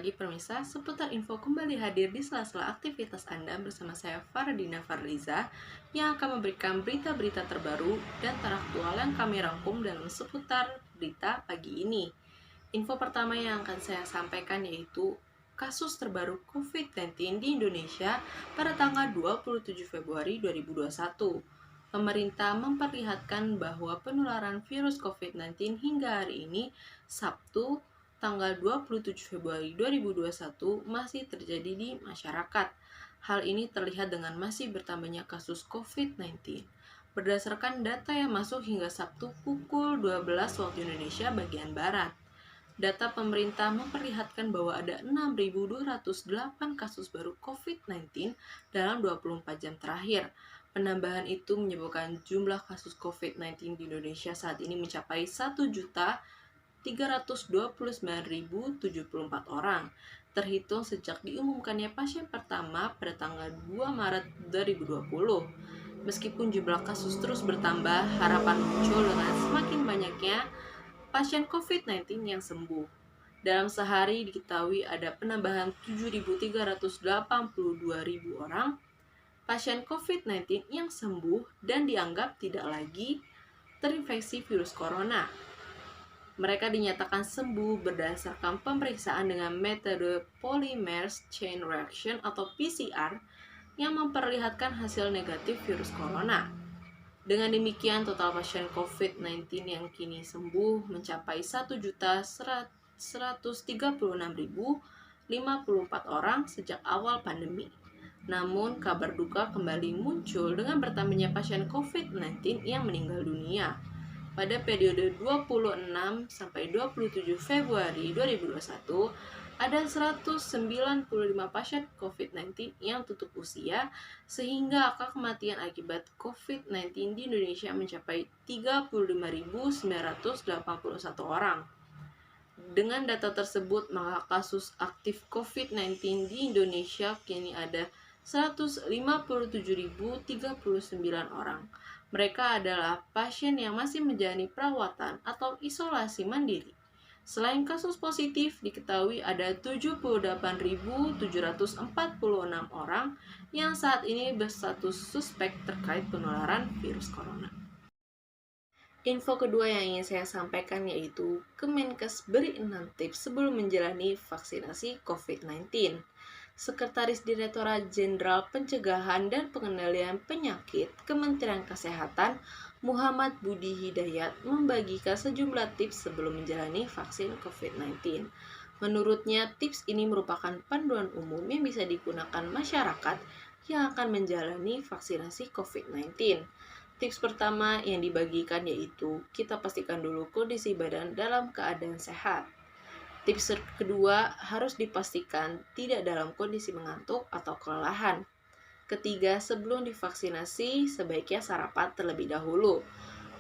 pagi pemirsa, seputar info kembali hadir di sela-sela aktivitas Anda bersama saya Fardina Farliza yang akan memberikan berita-berita terbaru dan teraktual yang kami rangkum dalam seputar berita pagi ini. Info pertama yang akan saya sampaikan yaitu kasus terbaru COVID-19 di Indonesia pada tanggal 27 Februari 2021. Pemerintah memperlihatkan bahwa penularan virus COVID-19 hingga hari ini, Sabtu, tanggal 27 Februari 2021 masih terjadi di masyarakat. Hal ini terlihat dengan masih bertambahnya kasus COVID-19. Berdasarkan data yang masuk hingga Sabtu pukul 12 waktu Indonesia bagian Barat. Data pemerintah memperlihatkan bahwa ada 6.208 kasus baru COVID-19 dalam 24 jam terakhir. Penambahan itu menyebabkan jumlah kasus COVID-19 di Indonesia saat ini mencapai 1.329.074 orang, terhitung sejak diumumkannya pasien pertama pada tanggal 2 Maret 2020. Meskipun jumlah kasus terus bertambah, harapan muncul dengan semakin banyaknya pasien COVID-19 yang sembuh. Dalam sehari diketahui ada penambahan 7.382.000 orang pasien COVID-19 yang sembuh dan dianggap tidak lagi terinfeksi virus corona. Mereka dinyatakan sembuh berdasarkan pemeriksaan dengan metode Polymerase Chain Reaction atau PCR yang memperlihatkan hasil negatif virus corona. Dengan demikian, total pasien COVID-19 yang kini sembuh mencapai 1.136.054 orang sejak awal pandemi. Namun, kabar duka kembali muncul dengan bertambahnya pasien COVID-19 yang meninggal dunia. Pada periode 26 sampai 27 Februari 2021, ada 195 pasien COVID-19 yang tutup usia, sehingga angka kematian akibat COVID-19 di Indonesia mencapai 35.981 orang. Dengan data tersebut, maka kasus aktif COVID-19 di Indonesia kini ada 157.039 orang. Mereka adalah pasien yang masih menjalani perawatan atau isolasi mandiri. Selain kasus positif, diketahui ada 78.746 orang yang saat ini berstatus suspek terkait penularan virus corona. Info kedua yang ingin saya sampaikan yaitu Kemenkes beri 6 tips sebelum menjalani vaksinasi COVID-19. Sekretaris Direktorat Jenderal Pencegahan dan Pengendalian Penyakit Kementerian Kesehatan Muhammad Budi Hidayat membagikan sejumlah tips sebelum menjalani vaksin COVID-19. Menurutnya, tips ini merupakan panduan umum yang bisa digunakan masyarakat yang akan menjalani vaksinasi COVID-19. Tips pertama yang dibagikan yaitu kita pastikan dulu kondisi badan dalam keadaan sehat. Tips kedua, harus dipastikan tidak dalam kondisi mengantuk atau kelelahan. Ketiga, sebelum divaksinasi, sebaiknya sarapan terlebih dahulu.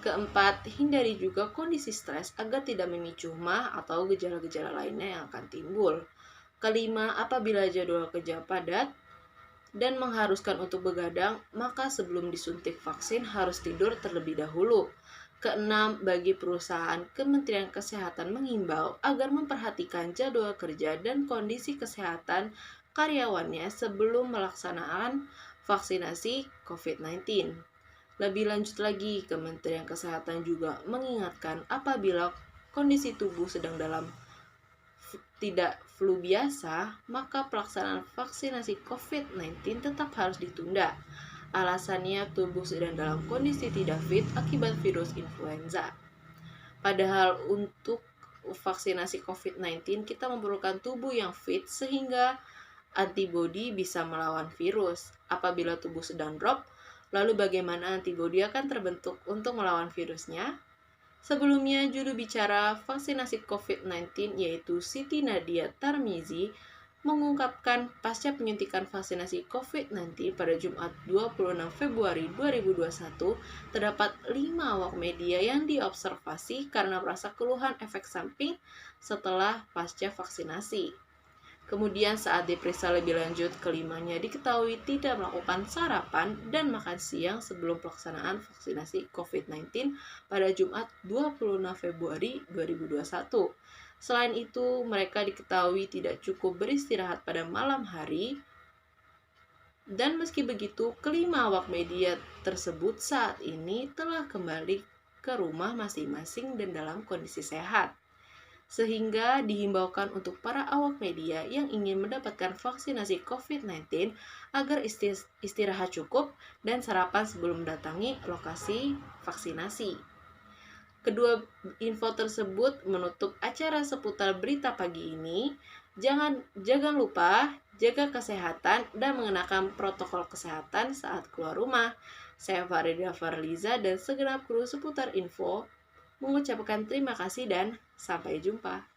Keempat, hindari juga kondisi stres agar tidak memicu mah atau gejala-gejala lainnya yang akan timbul. Kelima, apabila jadwal kerja padat dan mengharuskan untuk begadang, maka sebelum disuntik vaksin harus tidur terlebih dahulu. Keenam, bagi perusahaan, Kementerian Kesehatan mengimbau agar memperhatikan jadwal kerja dan kondisi kesehatan karyawannya sebelum melaksanaan vaksinasi COVID-19. Lebih lanjut lagi, Kementerian Kesehatan juga mengingatkan apabila kondisi tubuh sedang dalam tidak flu biasa, maka pelaksanaan vaksinasi COVID-19 tetap harus ditunda. Alasannya tubuh sedang dalam kondisi tidak fit akibat virus influenza. Padahal untuk vaksinasi COVID-19 kita memerlukan tubuh yang fit sehingga antibodi bisa melawan virus. Apabila tubuh sedang drop, lalu bagaimana antibodi akan terbentuk untuk melawan virusnya? Sebelumnya, juru bicara vaksinasi COVID-19 yaitu Siti Nadia Tarmizi mengungkapkan pasca penyuntikan vaksinasi COVID-19 pada Jumat 26 Februari 2021, terdapat 5 awak media yang diobservasi karena merasa keluhan efek samping setelah pasca vaksinasi. Kemudian saat diperiksa lebih lanjut, kelimanya diketahui tidak melakukan sarapan dan makan siang sebelum pelaksanaan vaksinasi COVID-19 pada Jumat 26 Februari 2021. Selain itu, mereka diketahui tidak cukup beristirahat pada malam hari. Dan meski begitu, kelima awak media tersebut saat ini telah kembali ke rumah masing-masing dan dalam kondisi sehat. Sehingga dihimbaukan untuk para awak media yang ingin mendapatkan vaksinasi COVID-19 agar istirahat cukup dan sarapan sebelum mendatangi lokasi vaksinasi. Kedua info tersebut menutup acara seputar berita pagi ini. Jangan lupa jaga kesehatan dan mengenakan protokol kesehatan saat keluar rumah. Saya Farida Farliza dan segenap kru seputar info mengucapkan terima kasih dan sampai jumpa.